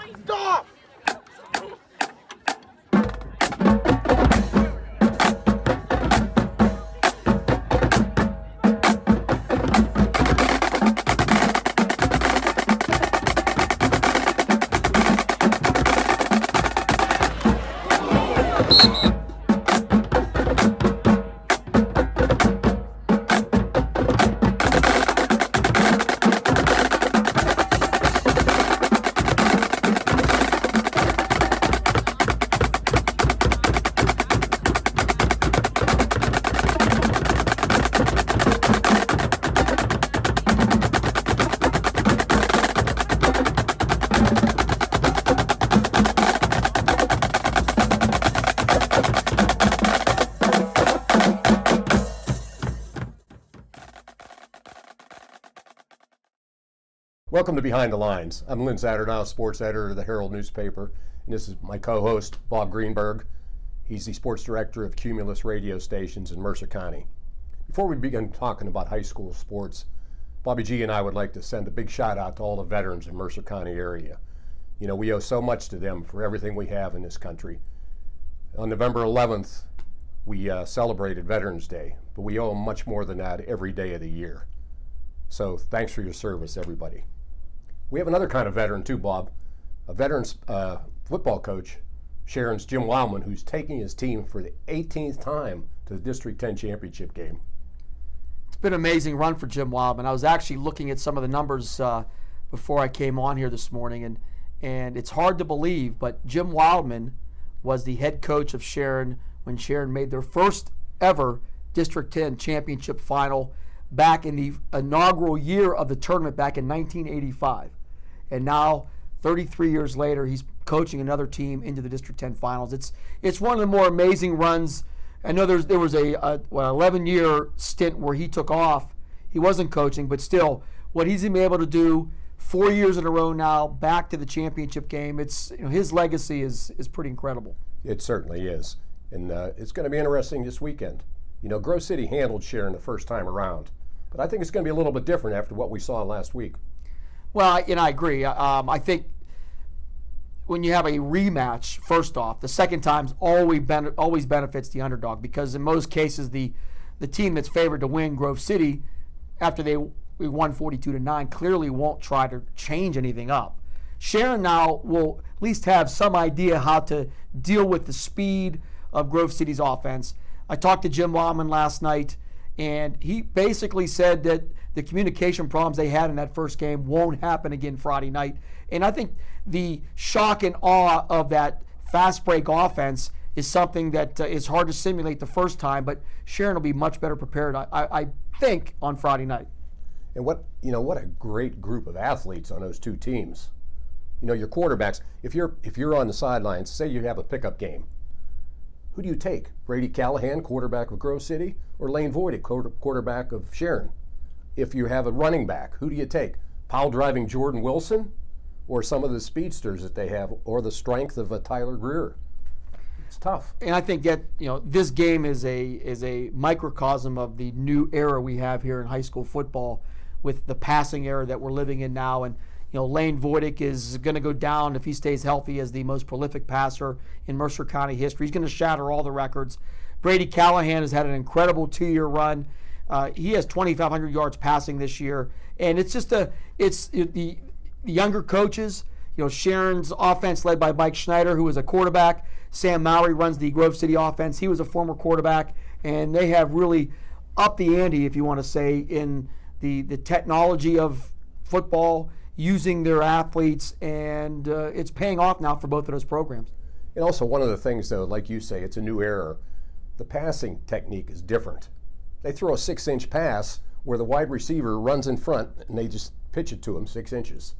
Stop! Welcome to Behind the Lines. I'm Lynn Saternow, sports editor of the Herald newspaper, and this is my co-host, Bob Greenburg. He's the sports director of Cumulus radio stations in Mercer County. Before we begin talking about high school sports, Bobby G and I would like to send a big shout out to all the veterans in Mercer County area. You know, we owe so much to them for everything we have in this country. On November 11th, we celebrated Veterans Day, but we owe them much more than that every day of the year. So thanks for your service, everybody. We have another kind of veteran too, Bob. A veteran's football coach, Sharon's Jim Wildman, who's taking his team for the 18th time to the District 10 championship game. It's been an amazing run for Jim Wildman. I was actually looking at some of the numbers before I came on here this morning, and it's hard to believe, but Jim Wildman was the head coach of Sharon when Sharon made their first ever District 10 championship final back in the inaugural year of the tournament back in 1985. And now, 33 years later, he's coaching another team into the District 10 finals. It's one of the more amazing runs. I know there was a 11-year stint where he took off. He wasn't coaching, but still, what he's been able to do 4 years in a row now, back to the championship game, his legacy is pretty incredible. It certainly is. And it's going to be interesting this weekend. You know, Grove City handled Sharon the first time around, but I think it's going to be a little bit different after what we saw last week. Well, I agree. I think when you have a rematch, first off, the second time's always benefits the underdog, because in most cases the team that's favored to win, Grove City, after we won 42-9, clearly won't try to change anything up. Sharon now will at least have some idea how to deal with the speed of Grove City's offense. I talked to Jim Wildman last night, and he basically said that the communication problems they had in that first game won't happen again Friday night. And I think the shock and awe of that fast break offense is something that is hard to simulate the first time, but Sharon will be much better prepared, I think, on Friday night. And what a great group of athletes on those two teams. You know, your quarterbacks, if you're on the sidelines, say you have a pickup game, who do you take? Brady Callahan, quarterback of Grove City, or Lane Voidick, quarterback of Sharon? If you have a running back, who do you take? Pile-driving Jordan Wilson, or some of the speedsters that they have, or the strength of Tyler Greer? It's tough. And I think that this game is a microcosm of the new era we have here in high school football, with the passing era that we're living in now. And Lane Voidick is going to go down, if he stays healthy, as the most prolific passer in Mercer County history. He's going to shatter all the records. Brady Callahan has had an incredible 2-year run. He has 2,500 yards passing this year, and it's just the younger coaches. Sharon's offense led by Mike Schneider, who is a quarterback. Sam Mowry runs the Grove City offense. He was a former quarterback, and they have really upped the ante, if you want to say, in the technology of football, using their athletes, and it's paying off now for both of those programs. And also, one of the things, though, like you say, it's a new era. The passing technique is different. They throw a 6-inch pass where the wide receiver runs in front, and they just pitch it to him 6 inches.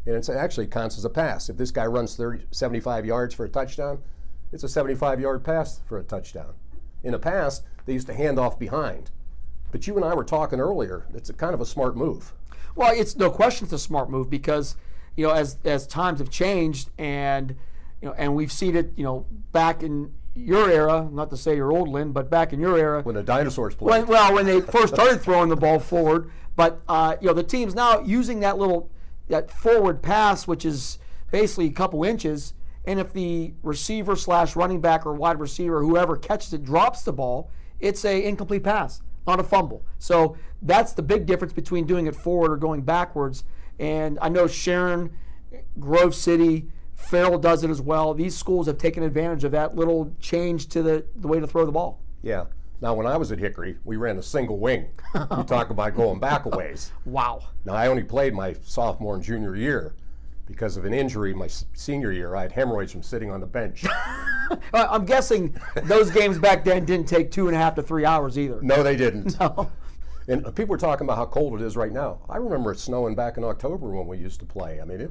And it actually counts as a pass. If this guy runs 75 yards for a touchdown, it's a 75-yard pass for a touchdown. In the past, they used to hand off behind. But you and I were talking earlier, it's a kind of a smart move. Well, it's no question it's a smart move, because as times have changed, and we've seen it back in your era, not to say you're old, Lynn, but back in your era, when the dinosaurs played. When they first started throwing the ball forward, but the team's now using that forward pass, which is basically a couple inches, and if the receiver / running back or wide receiver, whoever catches it, drops the ball, it's a incomplete pass, not a fumble. So that's the big difference between doing it forward or going backwards. And I know Sharon, Grove City, Herald does it as well. These schools have taken advantage of that little change to the way to throw the ball. Yeah. Now, when I was at Hickory, we ran a single wing. You talk about going back a ways. Wow. Now, I only played my sophomore and junior year because of an injury my senior year. I had hemorrhoids from sitting on the bench. I'm guessing those games back then didn't take 2.5 to 3 hours either. No, they didn't. No. And people were talking about how cold it is right now. I remember it snowing back in October when we used to play. I mean,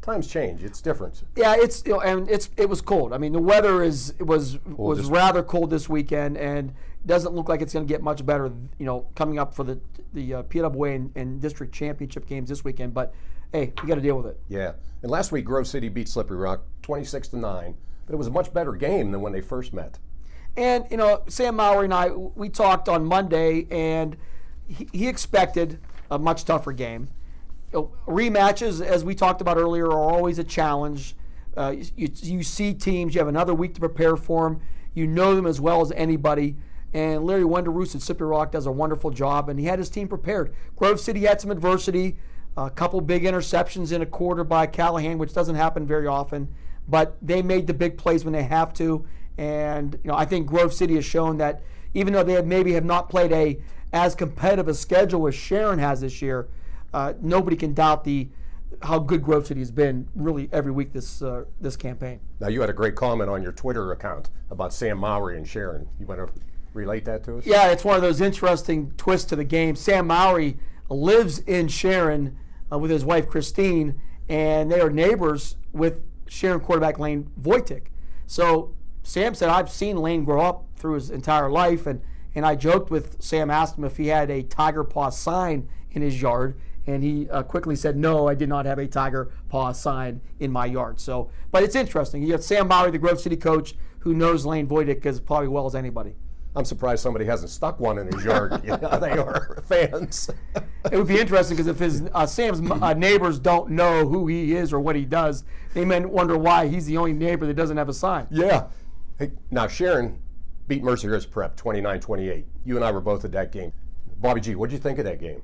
times change. It's different. Yeah, it was cold. I mean, the weather was rather cold this weekend, and doesn't look like it's going to get much better. Coming up for the PWA and district championship games this weekend. But hey, we got to deal with it. Yeah. And last week, Grove City beat Slippery Rock 26-9, but it was a much better game than when they first met. And Sam Mowry and I, we talked on Monday, and he expected a much tougher game. Rematches, as we talked about earlier, are always a challenge. You see teams, you have another week to prepare for them. You know them as well as anybody. And Larry Wenderoos at Slippery Rock does a wonderful job, and he had his team prepared. Grove City had some adversity, a couple big interceptions in a quarter by Callahan, which doesn't happen very often, but they made the big plays when they have to. And I think Grove City has shown that even though they maybe have not played as competitive a schedule as Sharon has this year, nobody can doubt how good Grove City has been really every week this campaign. Now, you had a great comment on your Twitter account about Sam Mowry and Sharon. You want to relate that to us? Yeah, it's one of those interesting twists to the game. Sam Mowry lives in Sharon with his wife Christine, and they are neighbors with Sharon quarterback Lane Wojtek. So Sam said, I've seen Lane grow up through his entire life, and I joked with Sam, asked him if he had a Tiger Paw sign in his yard, and he quickly said, no, I did not have a Tiger Paw sign in my yard. So, but it's interesting. You have Sam Mowry, the Grove City coach, who knows Lane Wojtek as probably well as anybody. I'm surprised somebody hasn't stuck one in his yard. They are fans. It would be interesting because if his Sam's neighbors don't know who he is or what he does, they may wonder why he's the only neighbor that doesn't have a sign. Yeah. Hey, now, Sharon beat Mercyhurst Prep 29-28. You and I were both at that game. Bobby G, what did you think of that game?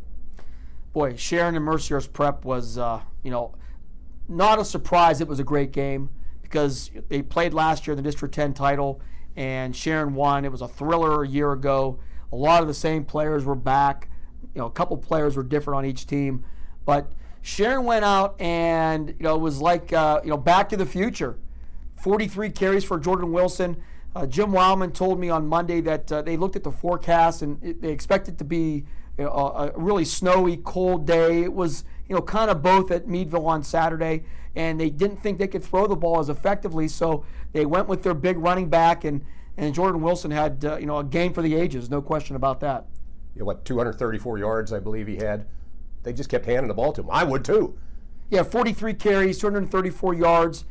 Boy, Sharon and Mercyhurst Prep was, not a surprise. It was a great game because they played last year in the District 10 title, and Sharon won. It was a thriller a year ago. A lot of the same players were back. A couple players were different on each team, but Sharon went out and it was like Back to the Future. 43 carries for Jordan Wilson. Jim Wildman told me on Monday that they looked at the forecast and they expected it to be a really snowy, cold day. It was kind of both at Meadville on Saturday, and they didn't think they could throw the ball as effectively, so they went with their big running back, and Jordan Wilson had a game for the ages, no question about that. 234 yards, I believe he had. They just kept handing the ball to him. I would too. Yeah, 43 carries, 234 yards.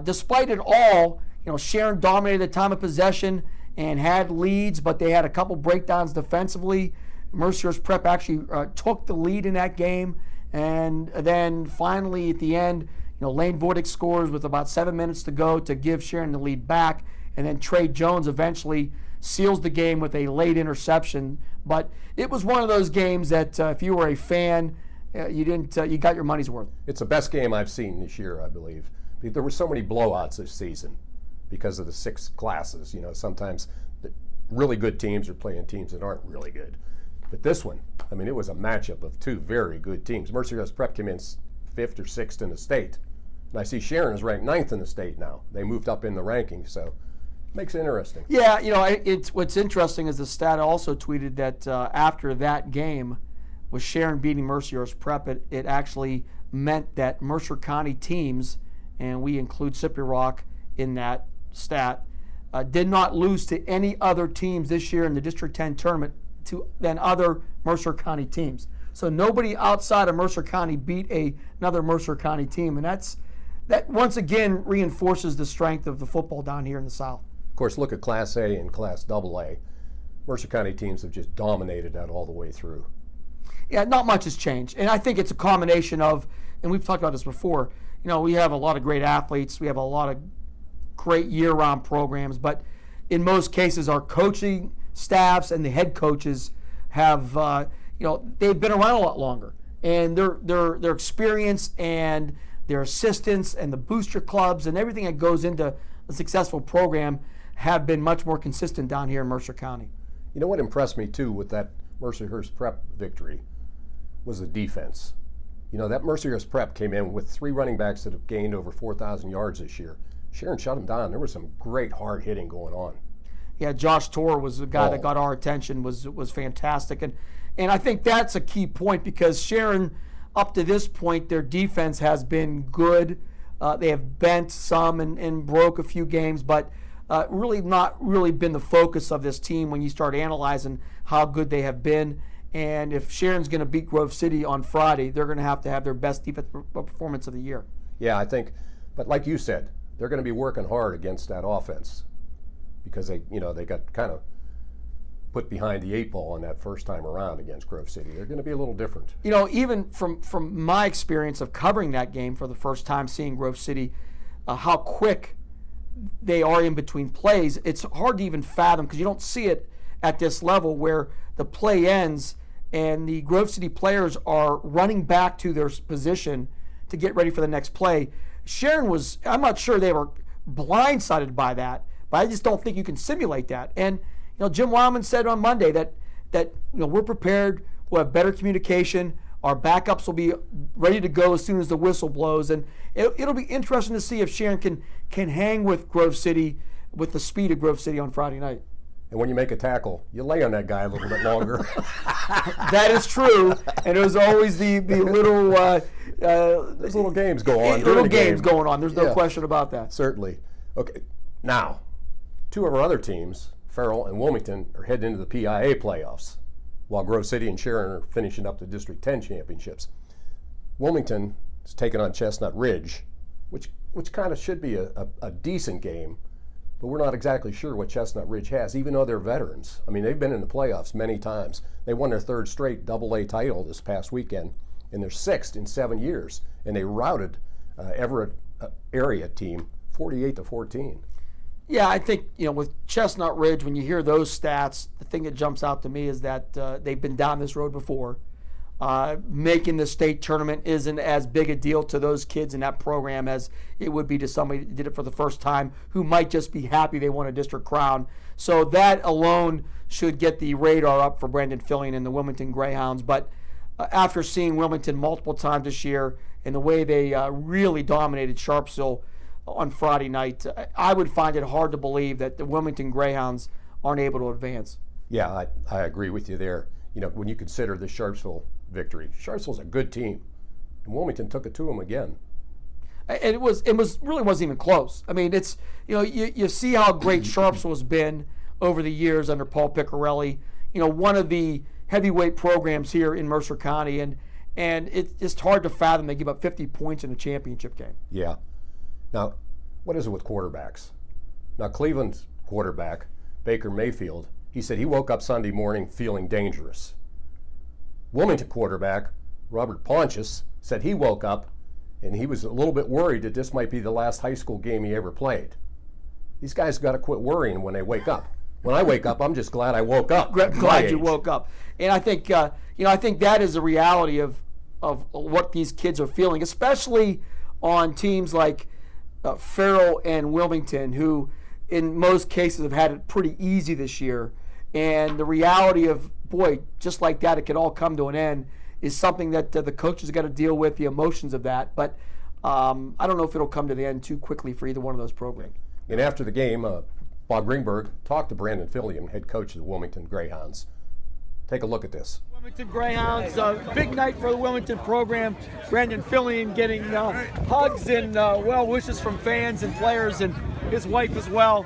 Despite it all, Sharon dominated the time of possession and had leads, but they had a couple breakdowns defensively. Mercyhurst Prep actually took the lead in that game, and then finally at the end, Lane Wojtek scores with about 7 minutes to go to give Sharon the lead back, and then Trey Jones eventually seals the game with a late interception. But it was one of those games that if you were a fan, you got your money's worth. It's the best game I've seen this year, I believe. There were so many blowouts this season because of the 6 classes. Sometimes the really good teams are playing teams that aren't really good. But this one, it was a matchup of 2 very good teams. Mercyhurst Prep came in 5th or 6th in the state. And I see Sharon is ranked 9th in the state now. They moved up in the rankings, so it makes it interesting. Yeah, what's interesting is the stat also tweeted that after that game, with Sharon beating Mercyhurst Prep, it actually meant that Mercer County teams, and we include Slippery Rock in that stat, did not lose to any other teams this year in the District 10 tournament than other Mercer County teams. So nobody outside of Mercer County beat another Mercer County team, and that once again reinforces the strength of the football down here in the South. Of course, look at Class A and Class AA. Mercer County teams have just dominated that all the way through. Yeah, not much has changed, and I think it's a combination of, and we've talked about this before, we have a lot of great athletes. We have a lot of great year-round programs, but in most cases, our coaching staffs and the head coaches have, they've been around a lot longer, and their experience and their assistants and the booster clubs and everything that goes into a successful program have been much more consistent down here in Mercer County. You know what impressed me too with that Mercyhurst Prep victory was the defense. That Mercyhurst Prep came in with 3 running backs that have gained over 4,000 yards this year. Sharon shut them down. There was some great hard hitting going on. Yeah, Josh Torr was the guy that got our attention, was fantastic. And I think that's a key point, because Sharon, up to this point, their defense has been good. They have bent some and broke a few games, but really not really been the focus of this team when you start analyzing how good they have been. And if Sharon's going to beat Grove City on Friday, they're going to have their best defense performance of the year. Yeah, I think, but like you said, they're going to be working hard against that offense, because they got kind of put behind the 8 ball on that first time around against Grove City. They're going to be a little different. Even from my experience of covering that game for the first time, seeing Grove City, how quick they are in between plays, it's hard to even fathom, because you don't see it at this level where the play ends and the Grove City players are running back to their position to get ready for the next play. Sharon was, I'm not sure they were blindsided by that, but I just don't think you can simulate that. And Jim Wildman said on Monday that we're prepared, we'll have better communication, our backups will be ready to go as soon as the whistle blows, and it'll be interesting to see if Sharon can hang with Grove City, with the speed of Grove City on Friday night. And when you make a tackle, you lay on that guy a little bit longer. That is true, and there's always the little there's little games go on. Little games going on. There's no question about that. Certainly. Okay, now 2 of our other teams, Farrell and Wilmington, are heading into the PIA playoffs, while Grove City and Sharon are finishing up the District 10 championships. Wilmington is taking on Chestnut Ridge, which kind of should be a decent game, but we're not exactly sure what Chestnut Ridge has, even though they're veterans. I mean, they've been in the playoffs many times. They won their 3rd straight AA title this past weekend, and they're 6th in 7 years, and they routed Everett area team 48-14. Yeah, I think, with Chestnut Ridge, when you hear those stats, the thing that jumps out to me is that they've been down this road before. Making the state tournament isn't as big a deal to those kids in that program as it would be to somebody that did it for the first time, who might just be happy they won a district crown. So that alone should get the radar up for Brandon Fillion and the Wilmington Greyhounds. But after seeing Wilmington multiple times this year and the way they really dominated Sharpsville on Friday night, I would find it hard to believe that the Wilmington Greyhounds aren't able to advance. Yeah, I agree with you there. When you consider the Sharpsville victory, Sharpsville's a good team, and Wilmington took it to them again. And it really wasn't even close. I mean, it's you see how great Sharpsville has been over the years under Paul Piccarelli. One of the heavyweight programs here in Mercer County, and it's just hard to fathom they give up 50 points in a championship game. Yeah. Now, what is it with quarterbacks? Now, Cleveland's quarterback, Baker Mayfield, he said he woke up Sunday morning feeling dangerous. Wilmington quarterback, Robert Pontius, said he woke up and he was a little bit worried that this might be the last high school game he ever played. These guys got to quit worrying when they wake up. When I wake up, I'm just glad I woke up. Glad you woke up. And I think, I think that is a reality of what these kids are feeling, especially on teams like Farrell and Wilmington, who in most cases have had it pretty easy this year. And the reality of, boy, just like that, it could all come to an end, is something that the coaches got to deal with, the emotions of that. But I don't know if it'll come to the end too quickly for either one of those programs. And after the game, Bob Greenburg talked to Brandon Fillion, head coach of the Wilmington Greyhounds. Take a look at this. Wilmington Greyhounds, big night for the Wilmington program. Brandon Fillion getting hugs and well wishes from fans and players, and his wife as well.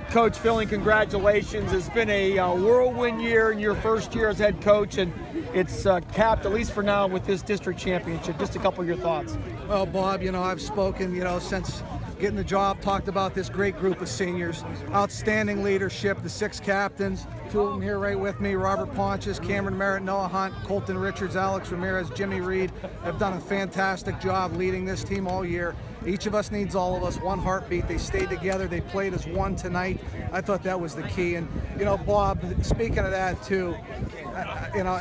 Coach Fillion, congratulations. It's been a whirlwind year in your first year as head coach, and it's capped, at least for now, with this district championship. Just a couple of your thoughts. Well, Bob, I've spoken, since getting the job. Talked about this great group of seniors, outstanding leadership, the 6 captains, 2 of them here right with me, Robert Pontius, Cameron Merritt, Noah Hunt, Colton Richards, Alex Ramirez, Jimmy Reed, have done a fantastic job leading this team all year. Each of us needs all of us, one heartbeat. They stayed together, they played as one tonight. I thought that was the key. And, you know, Bob, speaking of that too, you know,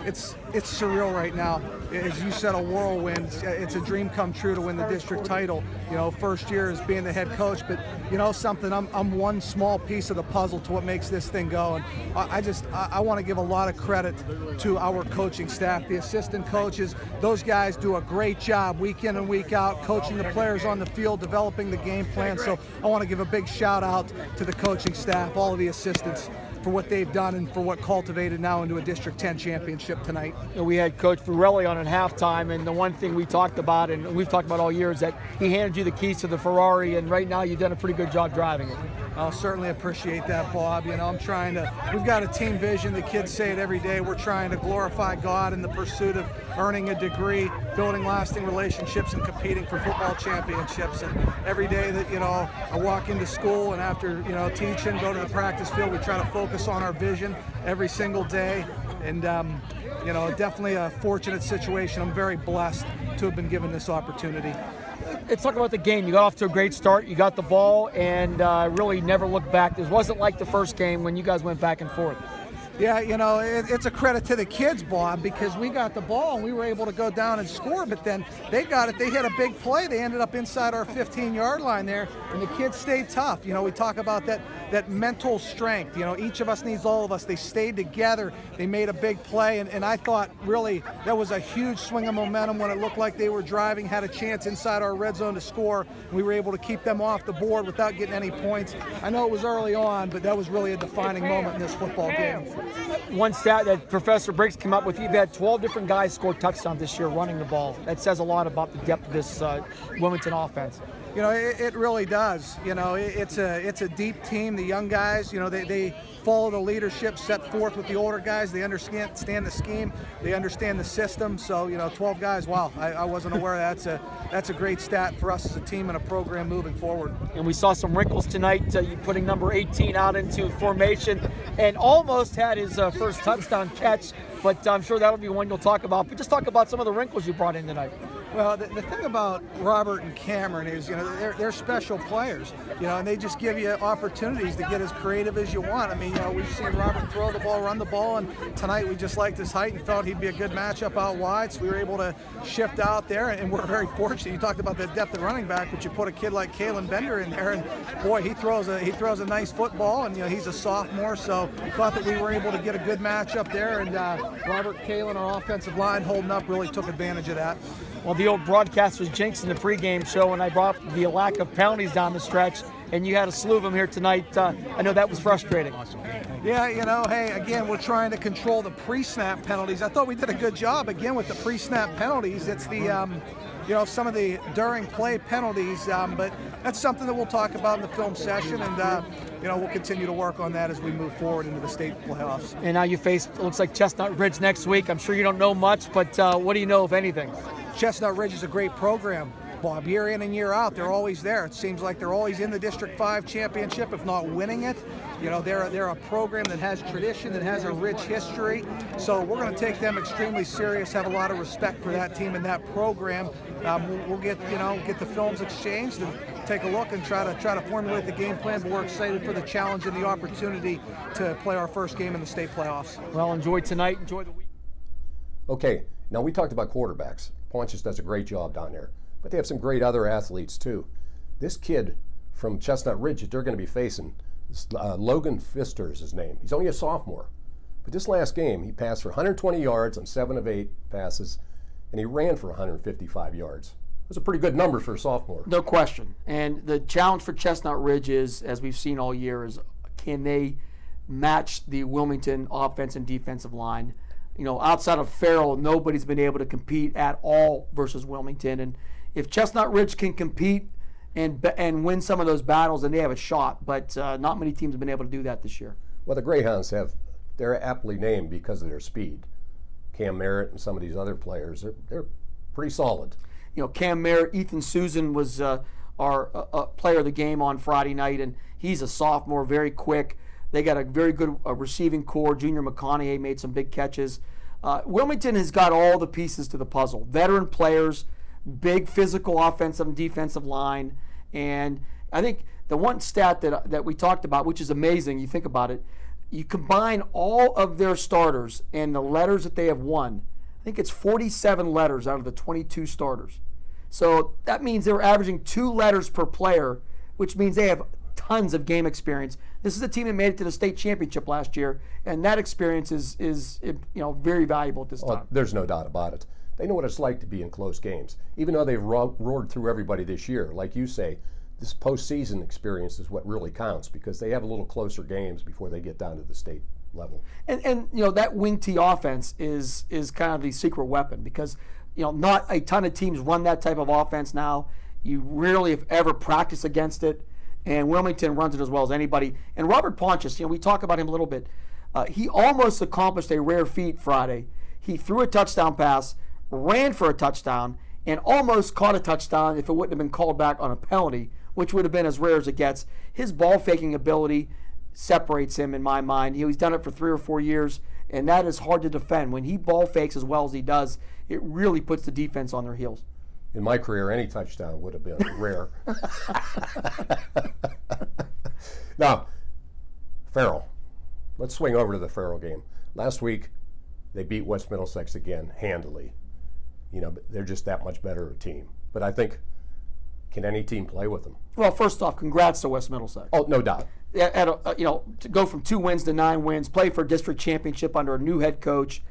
it's surreal right now. As you said, a whirlwind. It's a dream come true to win the district title. You know, first year as being the head coach, but you know something, I'm one small piece of the puzzle to what makes this thing go. And I want to give a lot of credit to our coaching staff, the assistant coaches. Those guys do a great job week in and week out, coaching the players on the field, developing the game plan. So I want to give a big shout out to the coaching staff, all of the assistants, for what they've done and for what cultivated now into a District 10 championship tonight. We had Coach Borelli on at halftime, and the one thing we talked about, and we've talked about all year, is that he handed you the keys to the Ferrari, and right now you've done a pretty good job driving it. I'll certainly appreciate that, Bob. You know, we've got a team vision. The kids say it every day. We're trying to glorify God in the pursuit of earning a degree, building lasting relationships, and competing for football championships. And every day that, you know, I walk into school and after, you know, teaching, go to the practice field, we try to focus on our vision every single day. And, you know, definitely a fortunate situation. I'm very blessed to have been given this opportunity. Let's talk about the game. You got off to a great start. You got the ball and really never looked back. It wasn't like the first game when you guys went back and forth. Yeah, you know, it's a credit to the kids, Bob, because we got the ball and we were able to go down and score, but then they got it. They hit a big play. They ended up inside our 15-yard line there, and the kids stayed tough. You know, we talk about that mental strength. You know, each of us needs all of us. They stayed together. They made a big play, and I thought really that was a huge swing of momentum when it looked like they were driving, had a chance inside our red zone to score, and we were able to keep them off the board without getting any points. I know it was early on, but that was really a defining moment in this football game. One stat that Professor Briggs came up with, you've had 12 different guys score touchdowns this year running the ball. That says a lot about the depth of this Wilmington offense. You know, it really does. You know, it's a deep team. The young guys, you know, they follow the leadership set forth with the older guys. They understand the scheme. They understand the system. So, you know, 12 guys, wow, I wasn't aware of that. That's a great stat for us as a team and a program moving forward. And we saw some wrinkles tonight. You putting number 18 out into formation and almost had his first touchdown catch, but I'm sure that'll be one you'll talk about. But just talk about some of the wrinkles you brought in tonight. Well, the thing about Robert and Cameron is, you know, they're special players, you know, and they just give you opportunities to get as creative as you want. I mean, you know, we've seen Robert throw the ball, run the ball, and tonight we just liked his height and felt he'd be a good matchup out wide, so we were able to shift out there, and we're very fortunate. You talked about the depth of running back, but you put a kid like Kalen Bender in there, and boy, he throws a nice football, and you know, he's a sophomore, so thought that we were able to get a good matchup there, and Robert, Kalen, our offensive line holding up, really took advantage of that. Well, the old broadcast was jinxed in the pregame show, and I brought up the lack of penalties down the stretch, and you had a slew of them here tonight. I know that was frustrating. Yeah, you know, hey, again, we're trying to control the pre-snap penalties. I thought we did a good job, again, with the pre-snap penalties. It's the, you know, some of the during play penalties, but that's something that we'll talk about in the film session, and, you know, we'll continue to work on that as we move forward into the state playoffs. And now you face, it looks like Chestnut Ridge next week. I'm sure you don't know much, but what do you know, if anything? Chestnut Ridge is a great program, Bob. Year in and year out, they're always there. It seems like they're always in the District 5 championship, if not winning it. You know, they're a program that has tradition, that has a rich history. So we're going to take them extremely serious, have a lot of respect for that team and that program. We'll get the films exchanged and take a look and try to formulate the game plan, but we're excited for the challenge and the opportunity to play our first game in the state playoffs. Well, enjoy tonight, enjoy the week. Okay, now we talked about quarterbacks. Pontius does a great job down there, but they have some great other athletes too. This kid from Chestnut Ridge that they're going to be facing, Logan Pfister is his name. He's only a sophomore, but this last game he passed for 120 yards on 7 of 8 passes, and he ran for 155 yards. That's a pretty good number for a sophomore. No question. And the challenge for Chestnut Ridge is, as we've seen all year, is can they match the Wilmington offense and defensive line? You know, outside of Herald, nobody's been able to compete at all versus Wilmington. And if Chestnut Ridge can compete and win some of those battles, then they have a shot. But not many teams have been able to do that this year. Well, the Greyhounds they're aptly named because of their speed. Cam Merritt and some of these other players, they're pretty solid. You know, Cam Merritt, Ethan Susan was our player of the game on Friday night, and he's a sophomore, very quick. They got a very good receiving core. Junior McConaughey made some big catches. Wilmington has got all the pieces to the puzzle. Veteran players, big physical offensive and defensive line, and I think the one stat that we talked about, which is amazing, you think about it, you combine all of their starters and the letters that they have won, I think it's 47 letters out of the 22 starters. So that means they're averaging 2 letters per player, which means they have tons of game experience. This is a team that made it to the state championship last year, and that experience is very valuable at this time. There's no doubt about it. They know what it's like to be in close games. Even though they've roared through everybody this year, like you say, this postseason experience is what really counts because they have a little closer games before they get down to the state level. And that wing T offense is kind of the secret weapon because not a ton of teams run that type of offense now. You rarely, if ever, practice against it, and Wilmington runs it as well as anybody. And Robert Pontius, we talk about him a little bit. He almost accomplished a rare feat Friday. He threw a touchdown pass, ran for a touchdown, and almost caught a touchdown if it wouldn't have been called back on a penalty, which would have been as rare as it gets. His ball faking ability separates him in my mind. He's done it for 3 or 4 years, and that is hard to defend. When he ball fakes as well as he does, it really puts the defense on their heels. In my career, any touchdown would have been rare. Now, Farrell. Let's swing over to the Farrell game. Last week, they beat West Middlesex again, handily. They're just that much better a team. But I think, can any team play with them? Well, first off, congrats to West Middlesex. Oh, no doubt. To go from 2 wins to 9 wins, play for a district championship under a new head coach,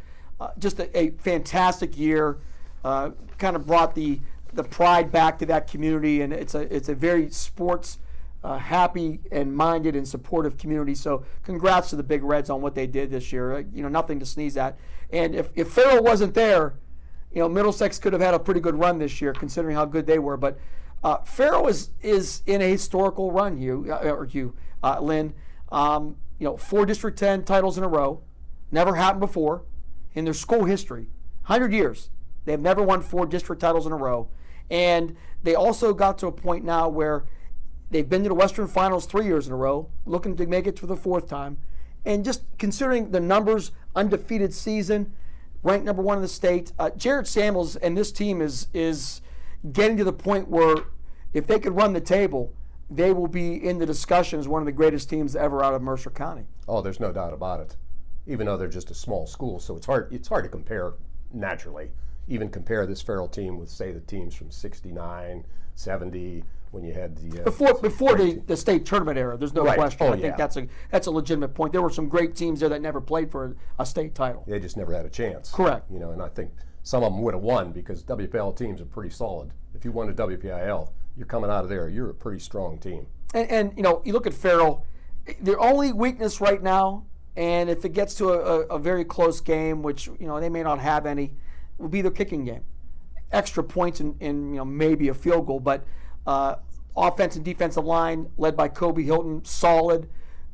just a fantastic year. Kind of brought the pride back to that community, and it's a very sports happy and minded and supportive community. So congrats to the Big Reds on what they did this year. Nothing to sneeze at. And if Farrell wasn't there, Middlesex could have had a pretty good run this year, considering how good they were. But Farrell is in a historical run, Lynn. 4 District 10 titles in a row, never happened before in their school history. 100 years, they have never won 4 district titles in a row, and they also got to a point now where they've been to the Western Finals 3 years in a row, looking to make it for the 4th time. And just considering the numbers, undefeated season, ranked number 1 in the state, Jared Samuels and this team is getting to the point where if they could run the table, they will be in the discussion as one of the greatest teams ever out of Mercer County. Oh, there's no doubt about it. Even though they're just a small school, so it's hard to compare naturally. Even compare this Farrell team with, say, the teams from 69, 70, when you had the before the state tournament era. There's no question. Oh, I think that's a legitimate point. There were some great teams there that never played for a state title. They just never had a chance. Correct. And I think some of them would have won because WPIL teams are pretty solid. If you won a WPIL, you're coming out of there, you're a pretty strong team. And you look at Farrell, their only weakness right now, and if it gets to a very close game, which they may not have any, will be their kicking game. Extra points and maybe a field goal, but offense and defensive line led by Kobe Hilton, solid.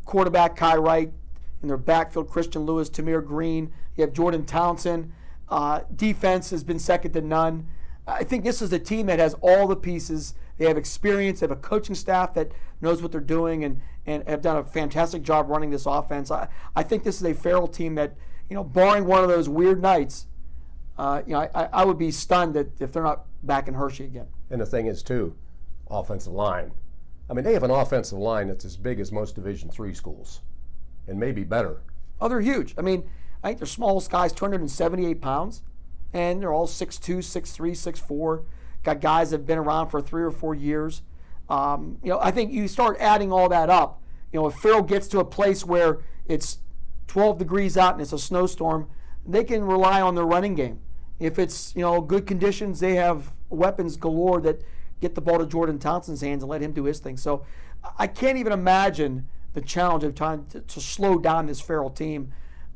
Quarterback Kai Wright, in their backfield Christian Lewis, Tamir Green. You have Jordan Townsend. Defense has been second to none. I think this is a team that has all the pieces. They have experience. They have a coaching staff that knows what they're doing and have done a fantastic job running this offense. I think this is a Farrell team that, barring one of those weird nights, I would be stunned that if they're not back in Hershey again. And the thing is, too, offensive line. I mean, they have an offensive line that's as big as most Division III schools, and maybe better. Oh, they're huge. I think their smallest guy's 278 pounds, and they're all 6'2", 6'3", 6'4". Got guys that have been around for 3 or 4 years. I think you start adding all that up. If Farrell gets to a place where it's 12 degrees out and it's a snowstorm, they can rely on their running game. If it's good conditions, they have weapons galore that get the ball to Jordan Townsend's hands and let him do his thing. So I can't even imagine the challenge of trying to slow down this Farrell team.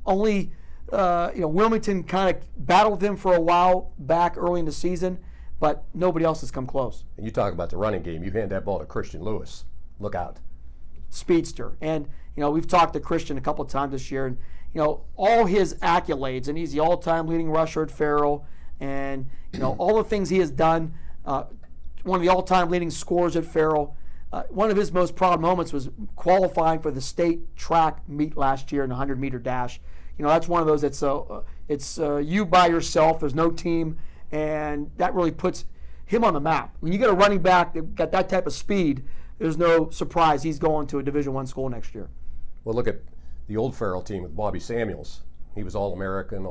Only Wilmington kind of battled them for a while back early in the season, but nobody else has come close. And you talk about the running game. You hand that ball to Christian Lewis. Look out. Speedster. And, we've talked to Christian a couple of times this year, and, all his accolades, and he's the all-time leading rusher at Farrell, and, all the things he has done, one of the all-time leading scorers at Farrell. One of his most proud moments was qualifying for the state track meet last year in the 100-meter dash. You know, that's one of those that's it's you by yourself. There's no team, and that really puts him on the map. When you get a running back that got that type of speed, there's no surprise he's going to a Division I school next year. Well, look at the old Farrell team with Bobby Samuels. He was All-American.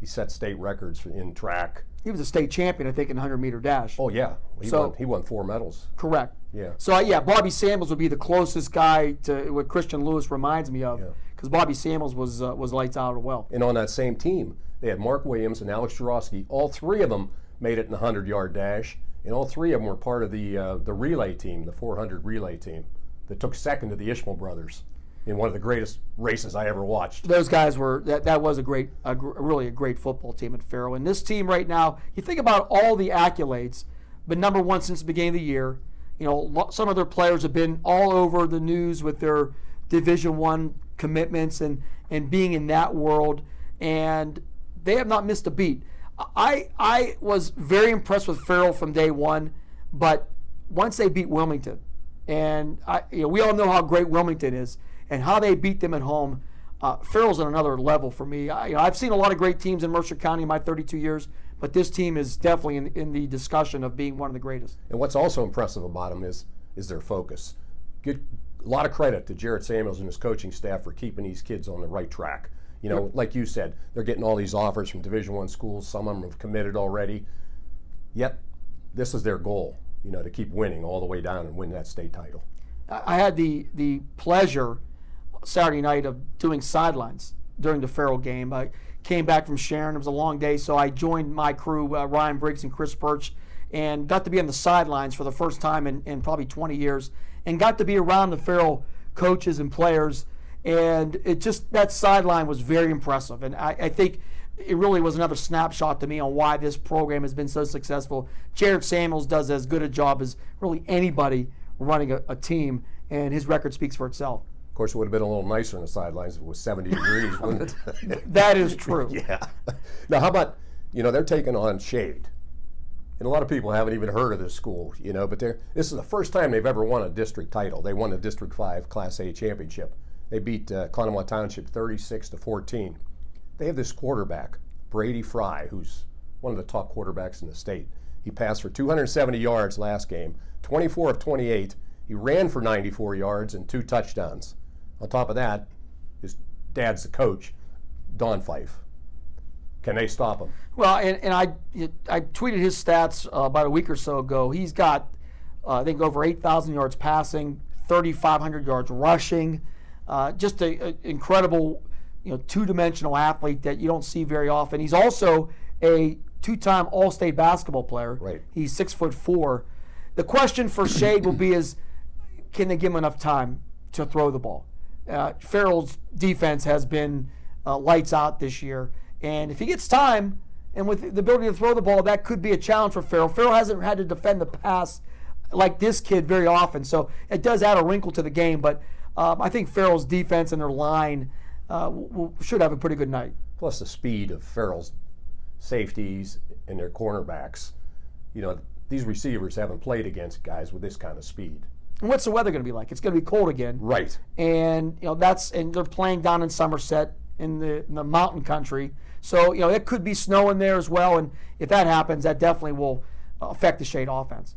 He set state records in track. He was a state champion, I think, in the 100-meter dash. Oh, yeah. He won 4 medals. Correct. Yeah. So, yeah, Bobby Samuels would be the closest guy to what Christian Lewis reminds me of, because Bobby Samuels was lights out as well. And on that same team, they had Mark Williams and Alex Jarosky. All 3 of them made it in the 100-yard dash, and all 3 of them were part of the relay team, the 400 relay team, that took second to the Ishmael brothers in one of the greatest races I ever watched. Those guys were, that was really a great football team at Farrell. And this team right now, you think about all the accolades, but number 1 since the beginning of the year. You know, some of their players have been all over the news with their Division I commitments and being in that world, and they have not missed a beat. I was very impressed with Farrell from day one, but once they beat Wilmington, and we all know how great Wilmington is, and how they beat them at home, Farrell's on another level for me. I've seen a lot of great teams in Mercer County in my 32 years, but this team is definitely in the discussion of being one of the greatest. And what's also impressive about them is their focus. A lot of credit to Jared Samuels and his coaching staff for keeping these kids on the right track. You know, like you said, they're getting all these offers from Division I schools. Some of them have committed already. Yet, this is their goal, you know, to keep winning all the way down and win that state title. I had the pleasure Saturday night of doing sidelines during the Farrell game. I came back from Sharon. It was a long day, so I joined my crew, Ryan Briggs and Chris Birch, and got to be on the sidelines for the first time in probably 20 years, and got to be around the Farrell coaches and players. And that sideline was very impressive. And I think it really was another snapshot to me on why this program has been so successful. Jared Samuels does as good a job as really anybody running a team, and his record speaks for itself. Of course, it would have been a little nicer on the sidelines if it was 70 degrees, wouldn't it? That is true. Yeah. Now, how about, they're taking on Shade. And a lot of people haven't even heard of this school, but this is the first time they've ever won a district title. They won the District 5 Class A championship. They beat Conemaugh Township 36-14. They have this quarterback, Brady Fry, who's one of the top quarterbacks in the state. He passed for 270 yards last game, 24 of 28. He ran for 94 yards and 2 touchdowns. On top of that, his dad's the coach, Don Fife. Can they stop him? Well, and I tweeted his stats about a week or so ago. He's got, I think, over 8,000 yards passing, 3,500 yards rushing. Just an incredible, two-dimensional athlete that you don't see very often. He's also a 2-time All-State basketball player. Right. He's 6'4". The question for Shade will be can they give him enough time to throw the ball? Farrell's defense has been lights out this year, and if he gets time and with the ability to throw the ball, that could be a challenge for Farrell. Farrell hasn't had to defend the pass like this kid very often, so it does add a wrinkle to the game, but I think Farrell's defense and their line should have a pretty good night. Plus the speed of Farrell's safeties and their cornerbacks. These receivers haven't played against guys with this kind of speed. And what's the weather going to be like? It's going to be cold again. Right. And and they're playing down in Somerset in the mountain country. So, it could be snow in there as well, and if that happens, that definitely will affect the Shade offense.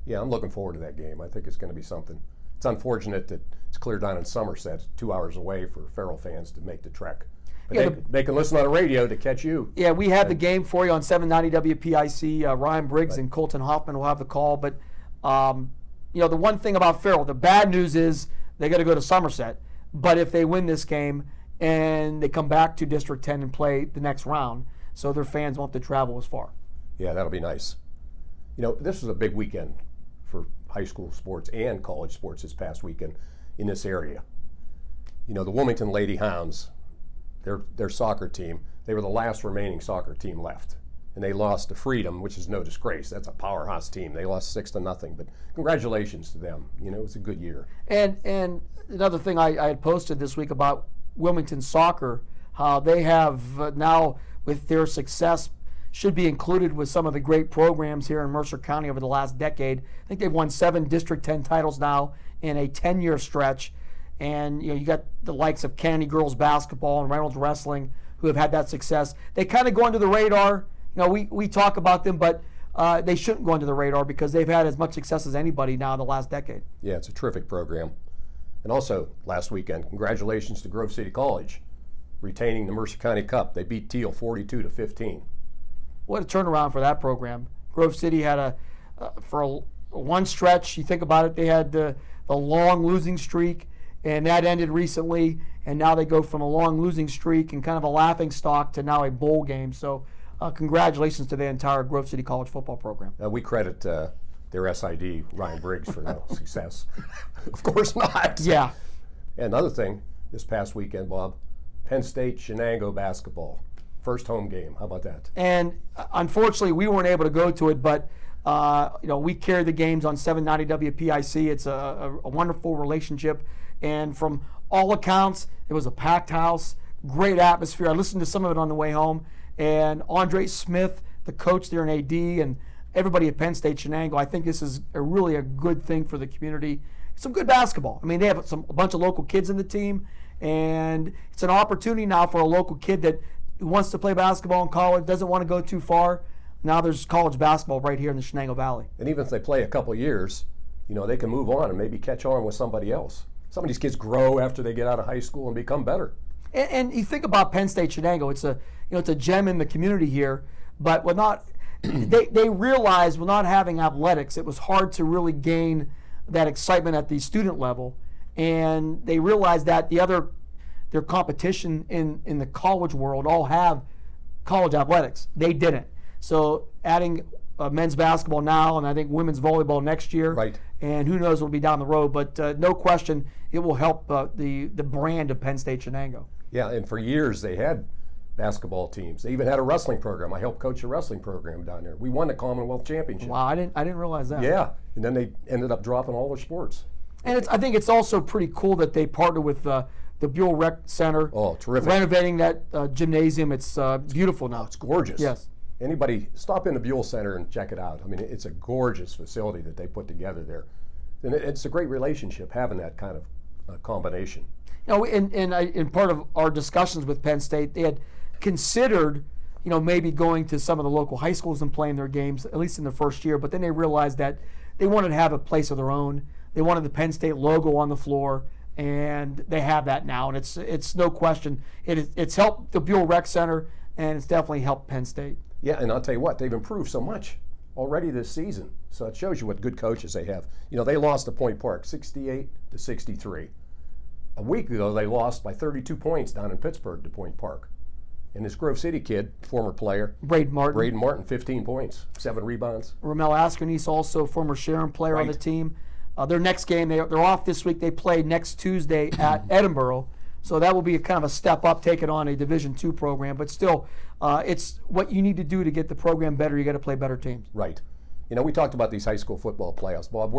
Yeah, I'm looking forward to that game. I think it's going to be something. It's unfortunate that it's clear down in Somerset, 2 hours away for Farrell fans to make the trek. But they can listen on the radio to catch you. Yeah, we have the game for you on 790 WPIC. Ryan Briggs and Colton Hoffman will have the call. But, the one thing about Farrell, the bad news is they got to go to Somerset. But if they win this game and they come back to District 10 and play the next round, so their fans won't have to travel as far. Yeah, that'll be nice. This is a big weekend for high school sports and college sports this past weekend in this area. The Wilmington Lady Hounds, their soccer team, they were the last remaining soccer team left. And they lost to Freedom, which is no disgrace. That's a powerhouse team. They lost 6-0, but congratulations to them. It was a good year. And another thing I had posted this week about Wilmington soccer, how they have now, with their success should be included with some of the great programs here in Mercer County over the last decade. I think they've won 7 District 10 titles now in a 10-year stretch. And you got the likes of Kennedy girls basketball and Reynolds wrestling who have had that success. They kind of go under the radar. We talk about them, but they shouldn't go under the radar because they've had as much success as anybody now in the last decade. Yeah, it's a terrific program. And also, last weekend, congratulations to Grove City College, retaining the Mercer County Cup. They beat Teal 42-15. What a turnaround for that program. Grove City had one stretch, you think about it, they had the long losing streak, and that ended recently, and now they go from a long losing streak and kind of a laughing stock to now a bowl game. So congratulations to the entire Grove City College football program. We credit their SID, Ryan Briggs, for the success. Of course not. Yeah. And another thing, this past weekend, Bob, Penn State Shenango basketball. First home game. How about that? And unfortunately, we weren't able to go to it, but we carry the games on 790 WPIC. It's a wonderful relationship. And from all accounts, it was a packed house, great atmosphere. I listened to some of it on the way home. And Andre Smith, the coach there in AD, and everybody at Penn State Shenango, I think this is really a good thing for the community. Some good basketball. I mean, they have a bunch of local kids in the team, and it's an opportunity now for a local kid who wants to play basketball in college, doesn't want to go too far. Now there's college basketball right here in the Shenango Valley. And even if they play a couple years, they can move on and maybe catch on with somebody else. Some of these kids grow after they get out of high school and become better. And you think about Penn State Shenango, it's a gem in the community here, but they realized with not having athletics, it was hard to really gain that excitement at the student level, and they realized that their competition in the college world all have college athletics. They didn't. So adding men's basketball now, and I think women's volleyball next year, right? And who knows what will be down the road, but no question it will help the brand of Penn State Shenango. Yeah, and for years they had basketball teams. They even had a wrestling program. I helped coach a wrestling program down there. We won the Commonwealth Championship. Wow, I didn't realize that. Yeah, and then they ended up dropping all their sports. And I think it's also pretty cool that they partner with the Buell Rec Center. Oh, terrific. Renovating that gymnasium. It's beautiful now. Oh, it's gorgeous. Yes. Anybody, stop in the Buell Center and check it out. I mean, it's a gorgeous facility that they put together there. And it's a great relationship having that kind of combination. In part of our discussions with Penn State, they had considered, maybe going to some of the local high schools and playing their games, at least in the first year, but then they realized that they wanted to have a place of their own. They wanted the Penn State logo on the floor, and they have that now, and it's no question. It's helped the Buell Rec Center, and it's definitely helped Penn State. Yeah, and I'll tell you what, they've improved so much already this season. So it shows you what good coaches they have. They lost to Point Park 68-63. A week ago, they lost by 32 points down in Pittsburgh to Point Park. And this Grove City kid, former player, Braden Martin, 15 points, 7 rebounds. Ramel Askernies, also former Sharon player on the team. Their next game, they're off this week. They play next Tuesday at Edinburgh. So that will be a kind of a step up, taking on a Division II program. But still, it's what you need to do to get the program better. You got to play better teams. Right. We talked about these high school football playoffs. Bob,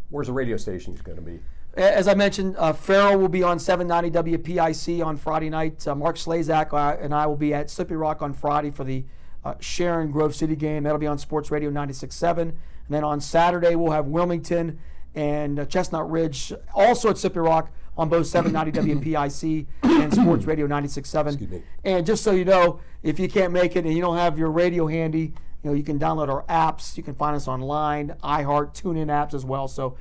where's the radio station going to be? As I mentioned, Farrell will be on 790 WPIC on Friday night. Mark Slazak and I will be at Slippery Rock on Friday for the Sharon Grove City game. That'll be on Sports Radio 96.7. And then on Saturday, we'll have Wilmington and Chestnut Ridge, also at Slippery Rock, on both 790 WPIC and Sports Radio 96.7. Excuse me. And just so you know, if you can't make it and you don't have your radio handy, you can download our apps. You can find us online, iHeart, TuneIn apps as well. So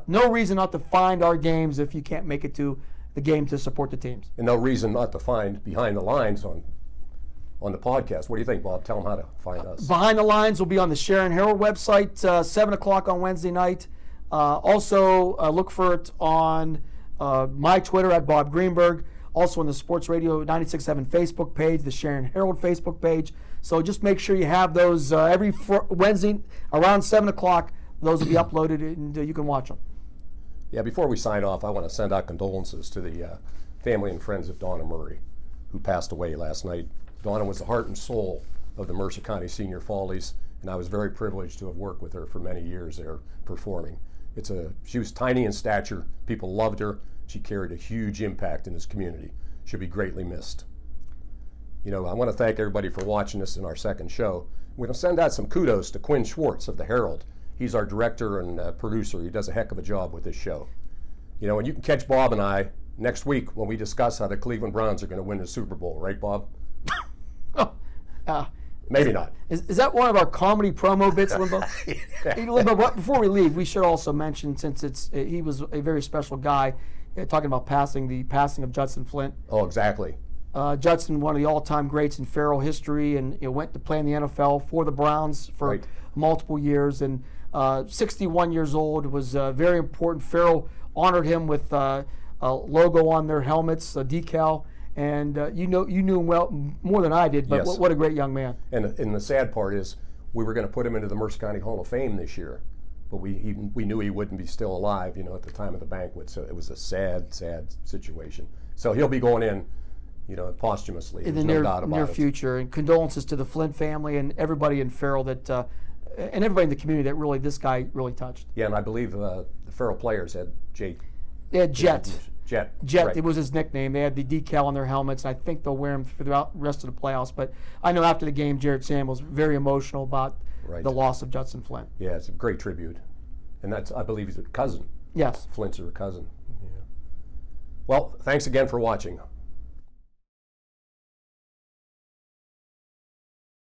no reason not to find our games if you can't make it to the game to support the teams. And no reason not to find Behind the Lines on the podcast. What do you think, Bob? Tell them how to find us. Behind the Lines will be on the Sharon Herald website, 7 o'clock on Wednesday night. Also, look for it on my Twitter at Bob Greenburg, also on the Sports Radio 96.7 Facebook page, the Sharon Herald Facebook page. So just make sure you have those every Wednesday around 7 o'clock. Those will be uploaded and you can watch them. Yeah, before we sign off, I want to send out condolences to the family and friends of Donna Murray, who passed away last night. Donna was the heart and soul of the Mercer County Senior Follies, and I was very privileged to have worked with her for many years there performing. She was tiny in stature. People loved her. She carried a huge impact in this community. She'll be greatly missed. You know, I want to thank everybody for watching us in our second show. We're going to send out some kudos to Quinn Schwartz of the Herald. He's our director and producer. He does a heck of a job with this show. You know, and you can catch Bob and I next week when we discuss how the Cleveland Browns are going to win the Super Bowl, right, Bob? Maybe not. Is that one of our comedy promo bits, Limbo? Hey, Limbo, before we leave, we should also mention, since he was a very special guy, talking about the passing of Judson Flint. Oh, exactly. Judson, one of the all-time greats in Farrell history, and went to play in the NFL for the Browns for multiple years, and 61 years old, was very important. Farrell honored him with a logo on their helmets, a decal, and you knew him well, more than I did, but yes. What a great young man. And the sad part is we were going to put him into the Mercer County Hall of Fame this year, but we knew he wouldn't be still alive, you know, at the time of the banquet, so it was a sad, sad situation. So he'll be going in, you know, posthumously. In the near future. And condolences to the Flint family and everybody in Farrell and everybody in the community that really, this guy really touched. Yeah, and I believe the Farrell players had They had Jet. Jet. Right. It was his nickname. They had the decal on their helmets, and I think they'll wear them throughout the rest of the playoffs. But I know after the game, Jared Samuels very emotional about the loss of Judson Flint. Yeah, it's a great tribute. And that's, I believe, he's a cousin. Yes. Flint's a cousin. Yeah. Well, thanks again for watching.